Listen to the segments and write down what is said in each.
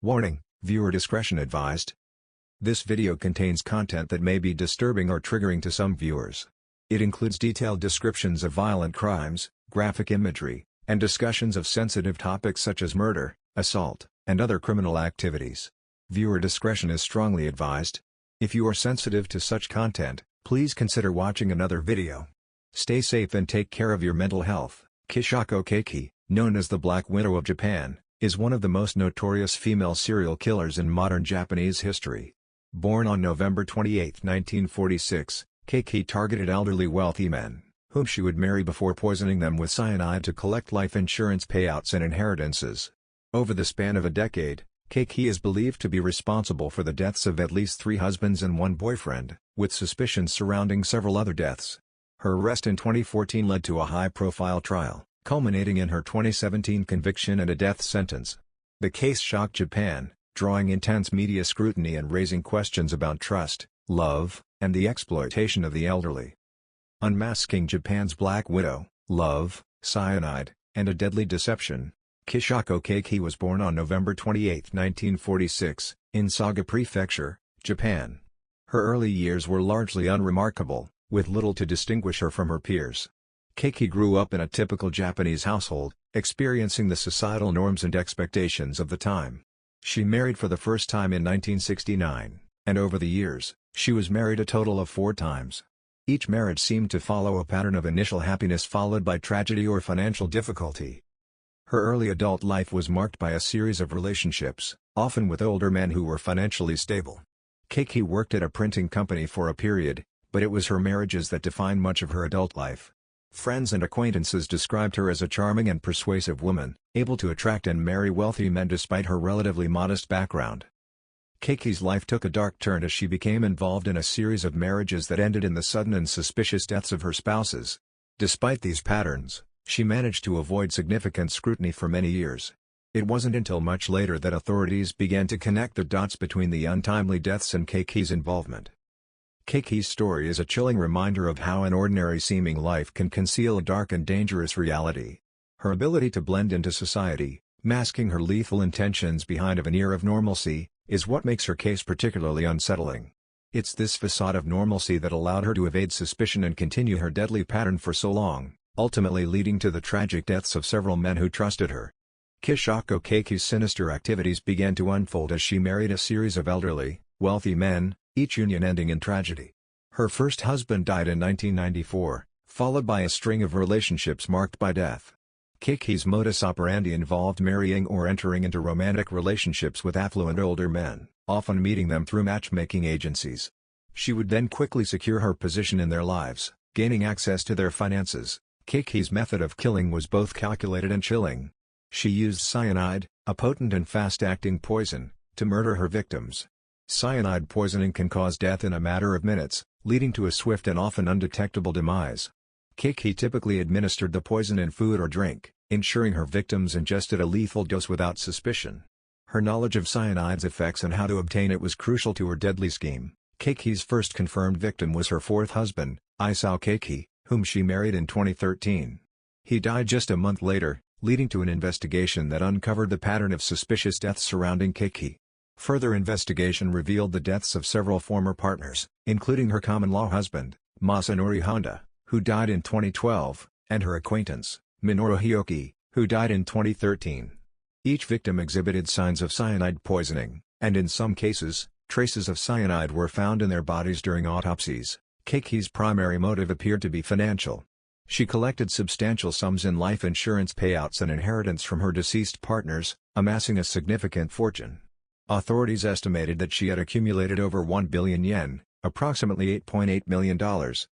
Warning, viewer discretion advised. This video contains content that may be disturbing or triggering to some viewers. It includes detailed descriptions of violent crimes, graphic imagery, and discussions of sensitive topics such as murder, assault, and other criminal activities. Viewer discretion is strongly advised. If you are sensitive to such content, please consider watching another video. Stay safe and take care of your mental health. Chisako Kakehi, known as the Black Widow of Japan, is one of the most notorious female serial killers in modern Japanese history. Born on November 28, 1946, Kakehi targeted elderly wealthy men, whom she would marry before poisoning them with cyanide to collect life insurance payouts and inheritances. Over the span of a decade, Kakehi is believed to be responsible for the deaths of at least 3 husbands and 1 boyfriend, with suspicions surrounding several other deaths. Her arrest in 2014 led to a high-profile trial, culminating in her 2017 conviction and a death sentence. The case shocked Japan, drawing intense media scrutiny and raising questions about trust, love, and the exploitation of the elderly. Unmasking Japan's Black Widow, Love, Cyanide, and a Deadly Deception, Chisako Kakehi was born on November 28, 1946, in Saga Prefecture, Japan. Her early years were largely unremarkable, with little to distinguish her from her peers. Kakehi grew up in a typical Japanese household, experiencing the societal norms and expectations of the time. She married for the first time in 1969, and over the years, she was married a total of 4 times. Each marriage seemed to follow a pattern of initial happiness followed by tragedy or financial difficulty. Her early adult life was marked by a series of relationships, often with older men who were financially stable. Kakehi worked at a printing company for a period, but it was her marriages that defined much of her adult life. Friends and acquaintances described her as a charming and persuasive woman, able to attract and marry wealthy men despite her relatively modest background. Kakehi's life took a dark turn as she became involved in a series of marriages that ended in the sudden and suspicious deaths of her spouses. Despite these patterns, she managed to avoid significant scrutiny for many years. It wasn't until much later that authorities began to connect the dots between the untimely deaths and Kakehi's involvement. Kakehi's story is a chilling reminder of how an ordinary-seeming life can conceal a dark and dangerous reality. Her ability to blend into society, masking her lethal intentions behind a veneer of normalcy, is what makes her case particularly unsettling. It's this facade of normalcy that allowed her to evade suspicion and continue her deadly pattern for so long, ultimately leading to the tragic deaths of several men who trusted her. Chisako Kakehi's sinister activities began to unfold as she married a series of elderly, wealthy men, each union ending in tragedy. Her first husband died in 1994, followed by a string of relationships marked by death. Kakehi's modus operandi involved marrying or entering into romantic relationships with affluent older men, often meeting them through matchmaking agencies. She would then quickly secure her position in their lives, gaining access to their finances. Kakehi's method of killing was both calculated and chilling. She used cyanide, a potent and fast-acting poison, to murder her victims. Cyanide poisoning can cause death in a matter of minutes, leading to a swift and often undetectable demise. Kakehi typically administered the poison in food or drink, ensuring her victims ingested a lethal dose without suspicion. Her knowledge of cyanide's effects and how to obtain it was crucial to her deadly scheme. Kakehi's first confirmed victim was her 4th husband, Chisako Kakehi, whom she married in 2013. He died just a month later, leading to an investigation that uncovered the pattern of suspicious deaths surrounding Kakehi. Further investigation revealed the deaths of several former partners, including her common-law husband, Masanori Honda, who died in 2012, and her acquaintance, Minoru Hioki, who died in 2013. Each victim exhibited signs of cyanide poisoning, and in some cases, traces of cyanide were found in their bodies during autopsies. Kakehi's primary motive appeared to be financial. She collected substantial sums in life insurance payouts and inheritance from her deceased partners, amassing a significant fortune. Authorities estimated that she had accumulated over 1 billion yen, approximately $8.8 million,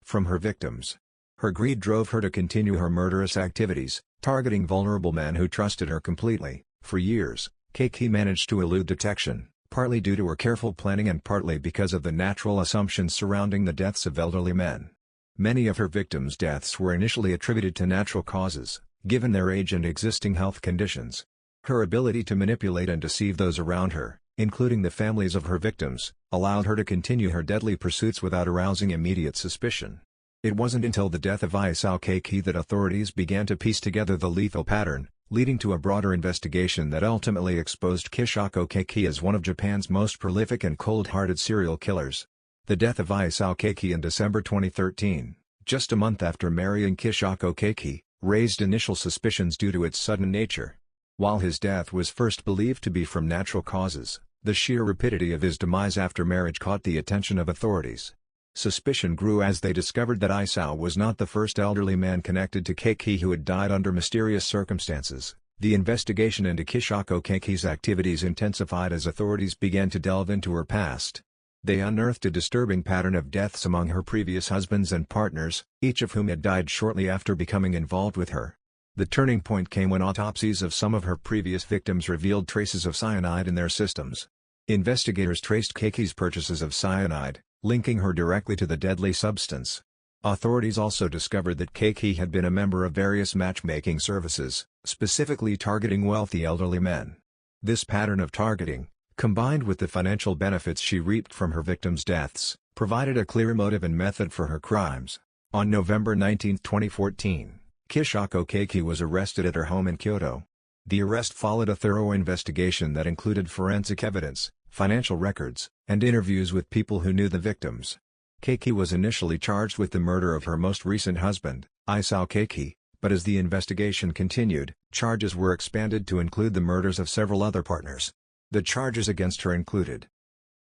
from her victims. Her greed drove her to continue her murderous activities, targeting vulnerable men who trusted her completely. For years, Kakehi managed to elude detection, partly due to her careful planning and partly because of the natural assumptions surrounding the deaths of elderly men. Many of her victims' deaths were initially attributed to natural causes, given their age and existing health conditions. Her ability to manipulate and deceive those around her, including the families of her victims, allowed her to continue her deadly pursuits without arousing immediate suspicion. It wasn't until the death of Chisako Kakehi that authorities began to piece together the lethal pattern, leading to a broader investigation that ultimately exposed Chisako Kakehi as one of Japan's most prolific and cold-hearted serial killers. The death of Isao Kakehi in December 2013, just a month after marrying Chisako Kakehi, raised initial suspicions due to its sudden nature. While his death was first believed to be from natural causes, the sheer rapidity of his demise after marriage caught the attention of authorities. Suspicion grew as they discovered that Isao was not the first elderly man connected to Kakehi who had died under mysterious circumstances. The investigation into Chisako Kakehi's activities intensified as authorities began to delve into her past. They unearthed a disturbing pattern of deaths among her previous husbands and partners, each of whom had died shortly after becoming involved with her. The turning point came when autopsies of some of her previous victims revealed traces of cyanide in their systems. Investigators traced Kakehi's purchases of cyanide, linking her directly to the deadly substance. Authorities also discovered that Kakehi had been a member of various matchmaking services, specifically targeting wealthy elderly men. This pattern of targeting, combined with the financial benefits she reaped from her victims' deaths, provided a clear motive and method for her crimes. On November 19, 2014, Chisako Kakehi was arrested at her home in Kyoto. The arrest followed a thorough investigation that included forensic evidence, financial records, and interviews with people who knew the victims. Kakehi was initially charged with the murder of her most recent husband, Isao Kakehi, but as the investigation continued, charges were expanded to include the murders of several other partners. The charges against her included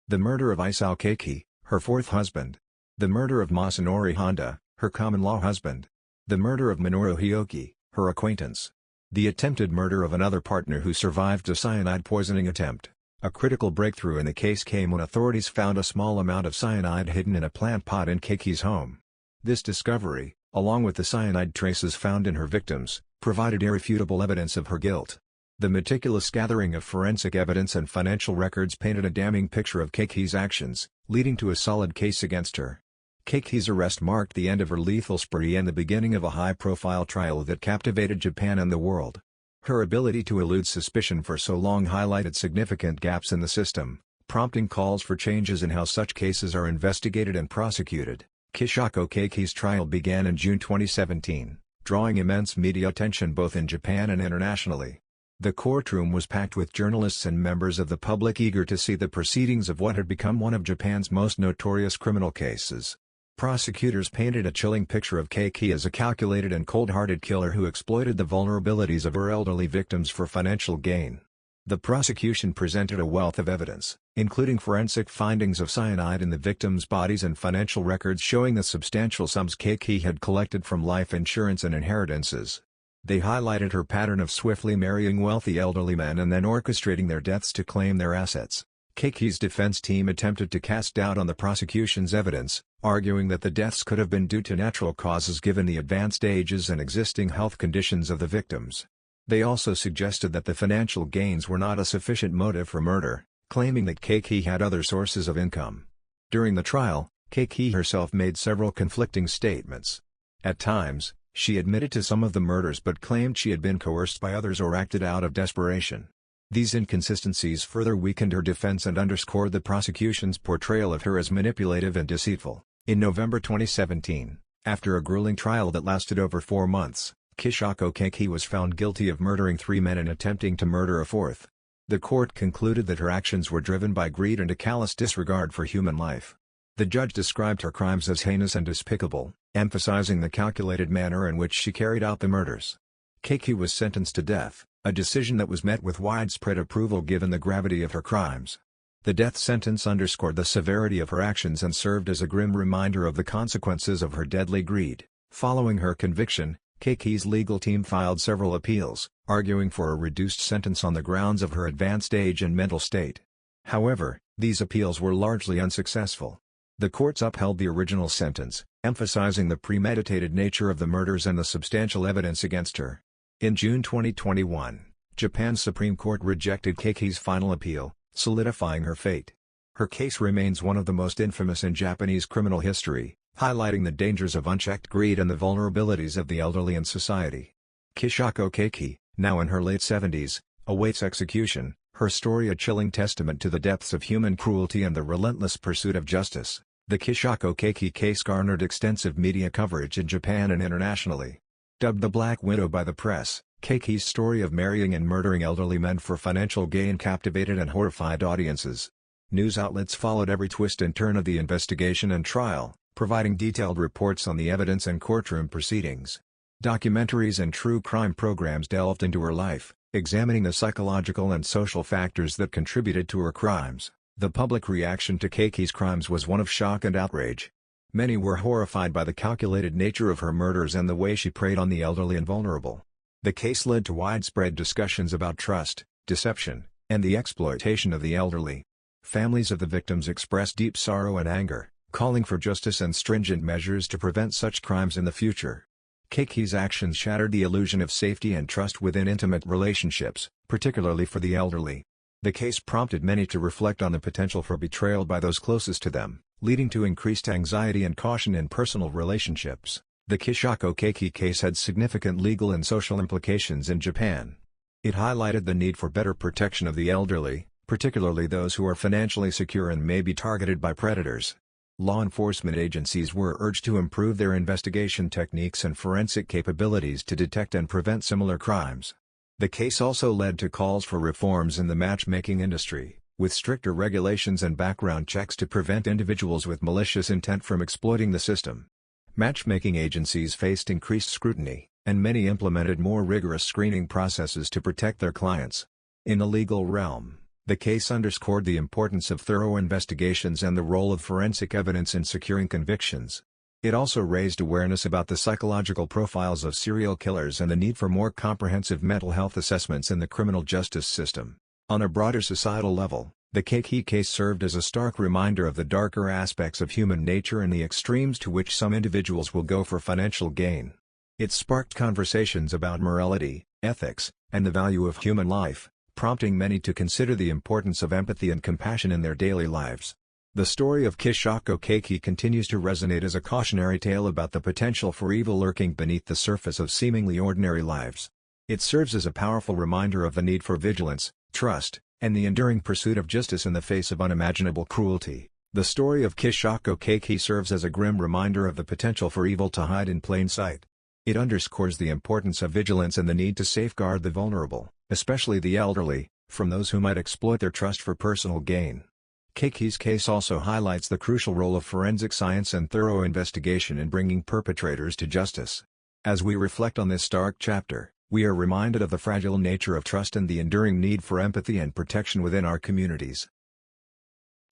the murder of Isao Kakehi, her fourth husband; the murder of Masanori Honda, her common-law husband; the murder of Minoru Hioki, her acquaintance; the attempted murder of another partner who survived a cyanide poisoning attempt. A critical breakthrough in the case came when authorities found a small amount of cyanide hidden in a plant pot in Kakehi's home. This discovery, along with the cyanide traces found in her victims, provided irrefutable evidence of her guilt. The meticulous gathering of forensic evidence and financial records painted a damning picture of Kakehi's actions, leading to a solid case against her. Kakehi's arrest marked the end of her lethal spree and the beginning of a high-profile trial that captivated Japan and the world. Her ability to elude suspicion for so long highlighted significant gaps in the system, prompting calls for changes in how such cases are investigated and prosecuted. Chisako Kakehi's trial began in June 2017, drawing immense media attention both in Japan and internationally. The courtroom was packed with journalists and members of the public eager to see the proceedings of what had become one of Japan's most notorious criminal cases. Prosecutors painted a chilling picture of Kakehi as a calculated and cold-hearted killer who exploited the vulnerabilities of her elderly victims for financial gain. The prosecution presented a wealth of evidence, including forensic findings of cyanide in the victims' bodies and financial records showing the substantial sums Kakehi had collected from life insurance and inheritances. They highlighted her pattern of swiftly marrying wealthy elderly men and then orchestrating their deaths to claim their assets. Kakehi's defense team attempted to cast doubt on the prosecution's evidence, arguing that the deaths could have been due to natural causes given the advanced ages and existing health conditions of the victims. They also suggested that the financial gains were not a sufficient motive for murder, claiming that Kakehi had other sources of income. During the trial, Kakehi herself made several conflicting statements. At times, she admitted to some of the murders but claimed she had been coerced by others or acted out of desperation. These inconsistencies further weakened her defense and underscored the prosecution's portrayal of her as manipulative and deceitful. In November 2017, after a grueling trial that lasted over 4 months, Chisako Kakehi was found guilty of murdering 3 men and attempting to murder a fourth. The court concluded that her actions were driven by greed and a callous disregard for human life. The judge described her crimes as heinous and despicable, emphasizing the calculated manner in which she carried out the murders. Kakehi was sentenced to death, a decision that was met with widespread approval given the gravity of her crimes. The death sentence underscored the severity of her actions and served as a grim reminder of the consequences of her deadly greed. Following her conviction, Kakehi's legal team filed several appeals, arguing for a reduced sentence on the grounds of her advanced age and mental state. However, these appeals were largely unsuccessful. The courts upheld the original sentence, emphasizing the premeditated nature of the murders and the substantial evidence against her. In June 2021, Japan's Supreme Court rejected Kakehi's final appeal, solidifying her fate. Her case remains one of the most infamous in Japanese criminal history, highlighting the dangers of unchecked greed and the vulnerabilities of the elderly in society. Chisako Kakehi, now in her late 70s, awaits execution, her story a chilling testament to the depths of human cruelty and the relentless pursuit of justice. The Chisako Kakehi case garnered extensive media coverage in Japan and internationally. Dubbed the Black Widow by the press, Kakehi's story of marrying and murdering elderly men for financial gain captivated and horrified audiences. News outlets followed every twist and turn of the investigation and trial, providing detailed reports on the evidence and courtroom proceedings. Documentaries and true crime programs delved into her life, examining the psychological and social factors that contributed to her crimes. The public reaction to Kakehi's crimes was one of shock and outrage. Many were horrified by the calculated nature of her murders and the way she preyed on the elderly and vulnerable. The case led to widespread discussions about trust, deception, and the exploitation of the elderly. Families of the victims expressed deep sorrow and anger, calling for justice and stringent measures to prevent such crimes in the future. Kakehi's actions shattered the illusion of safety and trust within intimate relationships, particularly for the elderly. The case prompted many to reflect on the potential for betrayal by those closest to them, leading to increased anxiety and caution in personal relationships. The Chisako Kakehi case had significant legal and social implications in Japan. It highlighted the need for better protection of the elderly, particularly those who are financially secure and may be targeted by predators. Law enforcement agencies were urged to improve their investigation techniques and forensic capabilities to detect and prevent similar crimes. The case also led to calls for reforms in the matchmaking industry, with stricter regulations and background checks to prevent individuals with malicious intent from exploiting the system. Matchmaking agencies faced increased scrutiny, and many implemented more rigorous screening processes to protect their clients. In the legal realm, the case underscored the importance of thorough investigations and the role of forensic evidence in securing convictions. It also raised awareness about the psychological profiles of serial killers and the need for more comprehensive mental health assessments in the criminal justice system. On a broader societal level, the Kakehi case served as a stark reminder of the darker aspects of human nature and the extremes to which some individuals will go for financial gain. It sparked conversations about morality, ethics, and the value of human life, prompting many to consider the importance of empathy and compassion in their daily lives. The story of Chisako Kakehi continues to resonate as a cautionary tale about the potential for evil lurking beneath the surface of seemingly ordinary lives. It serves as a powerful reminder of the need for vigilance, trust, and the enduring pursuit of justice in the face of unimaginable cruelty. The story of Chisako Kakehi serves as a grim reminder of the potential for evil to hide in plain sight. It underscores the importance of vigilance and the need to safeguard the vulnerable, especially the elderly, from those who might exploit their trust for personal gain. Kakehi's case also highlights the crucial role of forensic science and thorough investigation in bringing perpetrators to justice. As we reflect on this stark chapter, we are reminded of the fragile nature of trust and the enduring need for empathy and protection within our communities.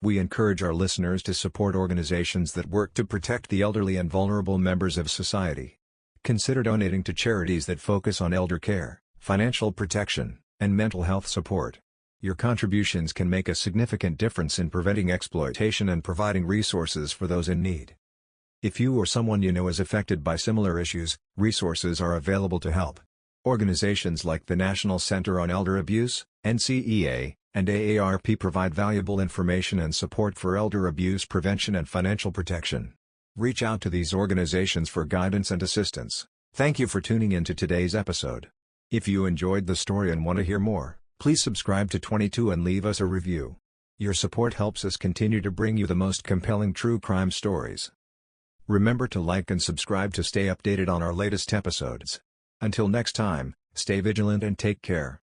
We encourage our listeners to support organizations that work to protect the elderly and vulnerable members of society. Consider donating to charities that focus on elder care, financial protection, and mental health support. Your contributions can make a significant difference in preventing exploitation and providing resources for those in need. If you or someone you know is affected by similar issues, resources are available to help. Organizations like the National Center on Elder Abuse, NCEA, and AARP provide valuable information and support for elder abuse prevention and financial protection. Reach out to these organizations for guidance and assistance. Thank you for tuning in to today's episode. If you enjoyed the story and want to hear more, please subscribe to 22 and leave us a review. Your support helps us continue to bring you the most compelling true crime stories. Remember to like and subscribe to stay updated on our latest episodes. Until next time, stay vigilant and take care.